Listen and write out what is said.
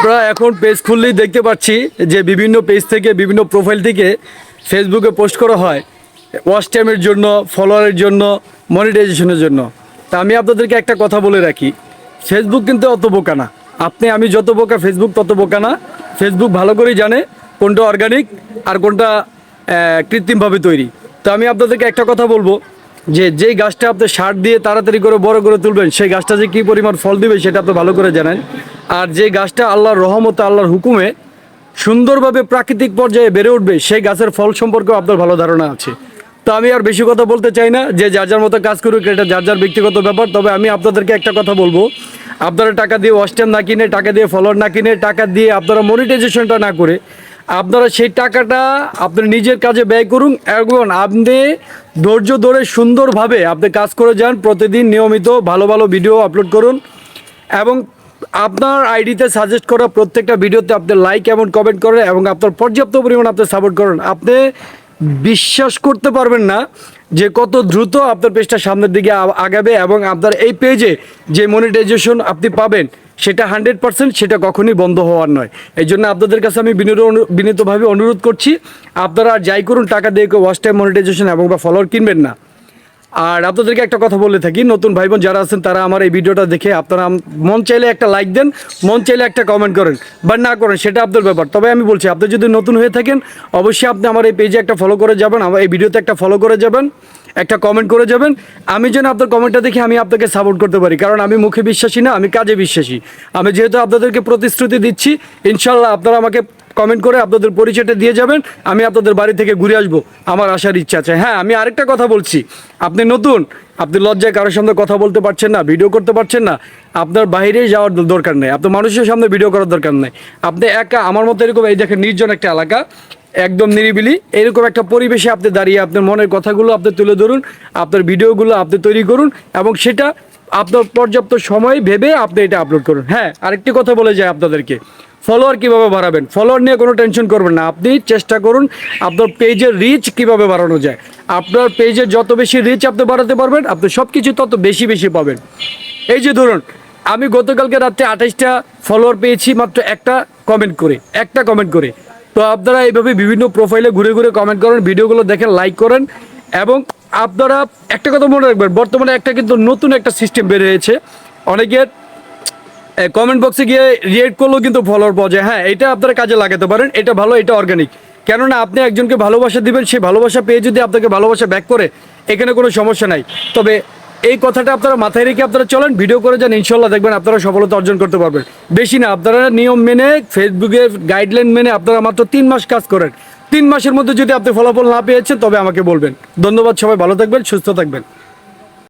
আমরা এখন পেজ খুললেই দেখতে পাচ্ছি যে বিভিন্ন পেজ থেকে বিভিন্ন প্রোফাইল থেকে ফেসবুকে পোস্ট করা হয় ওয়াচ টাইমের জন্য, ফলোয়ারের জন্য, মনিটাইজেশনের জন্য। তা আমি আপনাদেরকে একটা কথা বলে রাখি, ফেসবুক কিন্তু অত বোকা না। আমি যত বোকা, ফেসবুক তত বোকা না। ফেসবুক ভালো করেই জানে কোনটা অর্গানিক আর কোনটা কৃত্রিমভাবে তৈরি। তো আমি আপনাদেরকে একটা কথা বলবো যে যেই গাছটা আপনি সার দিয়ে তাড়াতাড়ি করে বড় করে তুলবেন, সেই গাছটা যে কী পরিমাণ ফল দিবে সেটা আপনি ভালো করে জানেন। আর যে গাছটা আল্লাহর রহমতে, আল্লাহর হুকুমে সুন্দরভাবে প্রাকৃতিক পর্যায়ে বেড়ে উঠবে, সেই গাছের ফল সম্পর্কেও আপনার ভালো ধারণা আছে। তো আমি আর বেশি কথা বলতে চাই না, যে যার যার মতো কাজ করুক, এটা যার যার ব্যক্তিগত ব্যাপার। তবে আমি আপনাদেরকে একটা কথা বলবো, আপনারা টাকা দিয়ে ওয়াচ টাইম না কিনে, টাকা দিয়ে ফলোয়ার না কিনে, টাকা দিয়ে আপনারা মনিটাইজেশনটা না করে, আপনারা সেই টাকাটা আপনার নিজের কাজে ব্যয় করুন এবং আপনি ধৈর্য ধরে সুন্দরভাবে আপনি কাজ করে যান। প্রতিদিন নিয়মিত ভালো ভালো ভিডিও আপলোড করুন এবং আপনার আইডিতে সাজেস্ট করা প্রত্যেকটা ভিডিওতে আপনি লাইক এবং কমেন্ট করেন এবং আপনার পর্যাপ্ত পরিমাণ আপনি সাপোর্ট করেন। আপনি বিশ্বাস করতে পারবেন না যে কত দ্রুত আপনার পেজটা সামনের দিকে আগাবে এবং আপনার এই পেজে যে মনিটাইজেশন আপনি পাবেন সেটা 100%, সেটা কখনই বন্ধ হওয়ার নয়। এই জন্য আপনাদের কাছে আমি বিনীতভাবে অনুরোধ করছি, আপনারা যাই করুন টাকা দিয়ে ওয়াচ টাইম মনিটাইজেশন এবং বা ফলোয়ার কিনবেন না। আর আপনাদেরকে একটা কথা বলে থাকি, নতুন ভাই বোন যারা আছেন তারা আমার এই ভিডিওটা দেখে আপনারা মন চাইলে একটা লাইক দেন, মন চাইলে একটা কমেন্ট করেন বা না করেন, সেটা আপনার ব্যাপার। তবে আমি বলছি, আপনি যদি নতুন হয়ে থাকেন অবশ্যই আপনি আমার এই পেজে একটা ফলো করে যাবেন, আমার এই ভিডিওতে একটা ফলো করে যাবেন, একটা কমেন্ট করে যাবেন। আমি যেন আপনার কমেন্টটা দেখে আমি আপনাকে সাপোর্ট করতে পারি, কারণ আমি মুখে বিশ্বাসী না, আমি কাজে বিশ্বাসী। আমি যেহেতু আপনাদেরকে প্রতিশ্রুতি দিচ্ছি, ইনশাল্লাহ আপনারা আমাকে কমেন্ট করে আপনাদের পরিচয়টা দিয়ে যাবেন, আমি আপনাদের বাড়ি থেকে ঘুরে আসবো, আমার আসার ইচ্ছা আছে। হ্যাঁ, আমি আরেকটা কথা বলছি, আপনি নতুন, আপনি লজ্জায় কারোর সামনে কথা বলতে পারছেন না, ভিডিও করতে পারছেন না, আপনার বাইরে যাওয়ার দরকার নেই, আপনার মানুষের সামনে ভিডিও করার দরকার নেই। আপনি একা আমার মতো এরকম, এই দেখেন নির্জন একটা এলাকা, একদম নিরিবিলি, এরকম একটা পরিবেশে আপনি দাঁড়িয়ে আপনার মনের কথাগুলো আপনি তুলে ধরুন, আপনার ভিডিওগুলো আপনি তৈরি করুন এবং সেটা আপনার পর্যাপ্ত সময় ভেবে আপনি এটা আপলোড করুন। হ্যাঁ, আরেকটি কথা বলে যায় আপনাদেরকে, ফলোয়ার কীভাবে বাড়াবেন, ফলোয়ার নিয়ে কোনো টেনশন করবেন না। আপনি চেষ্টা করুন আপনার পেজের রিচ কীভাবে বাড়ানো যায়। আপনার পেজে যত বেশি রিচ আপনি বাড়াতে পারবেন, আপনি সব কিছু তত বেশি বেশি পাবেন। এই যে ধরুন, আমি গতকালকে রাত্রে 28টা ফলোয়ার পেয়েছি মাত্র একটা কমেন্ট করে। তো আপনারা এইভাবে বিভিন্ন প্রোফাইলে ঘুরে ঘুরে কমেন্ট করেন, ভিডিওগুলো দেখেন, লাইক করেন এবং আপনারা একটা কথা মনে রাখবেন, বর্তমানে কিন্তু নতুন একটা সিস্টেম বের হয়েছে, অনেকের কমেন্ট বক্সে গিয়ে রিয়েক্ট করলেও কিন্তু ফলোয়ার পাওয়া যায়। হ্যাঁ, এটা আপনারা কাজে লাগাতে পারেন, এটা ভালো, এটা অর্গানিক। কেননা আপনি একজনকে ভালোবাসা দিবেন, সেই ভালোবাসা পেয়ে যদি আপনাকে ভালোবাসা ব্যাক করে, এখানে কোনো সমস্যা নাই। তবে এই কথাটা আপনারা মাথায় রেখে আপনারা চলেন, ভিডিও করে যান, ইনশাল্লাহ দেখবেন আপনারা সফলতা অর্জন করতে পারবেন। বেশি না, আপনারা নিয়ম মেনে, ফেসবুকের গাইডলাইন মেনে আপনারা মাত্র 3 মাস কাজ করেন। 3 মাসের মধ্যে যদি আপনি ফলাফল না পেয়েছেন তবে আমাকে বলবেন। ধন্যবাদ, সবাই ভালো থাকবেন, সুস্থ থাকবেন।